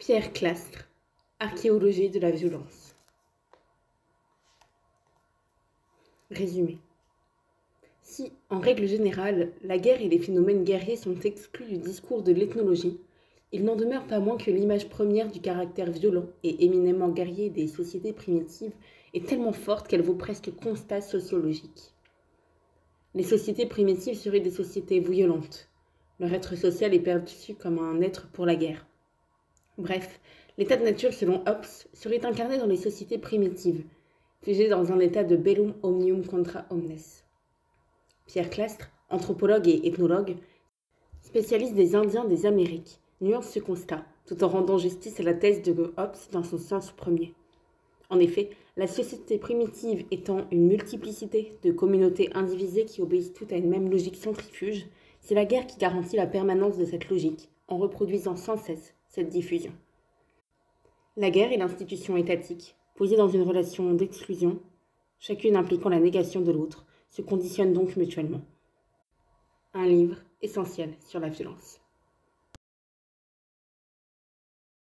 Pierre Clastres, Archéologie de la violence. Résumé. Si, en règle générale, la guerre et les phénomènes guerriers sont exclus du discours de l'ethnologie, il n'en demeure pas moins que l'image première du caractère violent et éminemment guerrier des sociétés primitives est tellement forte qu'elle vaut presque constat sociologique. Les sociétés primitives seraient des sociétés violentes. Leur être social est perçu comme un être pour la guerre. Bref, l'état de nature, selon Hobbes, serait incarné dans les sociétés primitives, figé dans un état de bellum omnium contra omnes. Pierre Clastres, anthropologue et ethnologue, spécialiste des Indiens des Amériques, nuance ce constat, tout en rendant justice à la thèse de Hobbes dans son sens premier. En effet, la société primitive étant une multiplicité de communautés indivisées qui obéissent toutes à une même logique centrifuge, c'est la guerre qui garantit la permanence de cette logique, en reproduisant sans cesse cette diffusion. La guerre est l'institution étatique, posée dans une relation d'exclusion, chacune impliquant la négation de l'autre, se conditionnent donc mutuellement. Un livre essentiel sur la violence.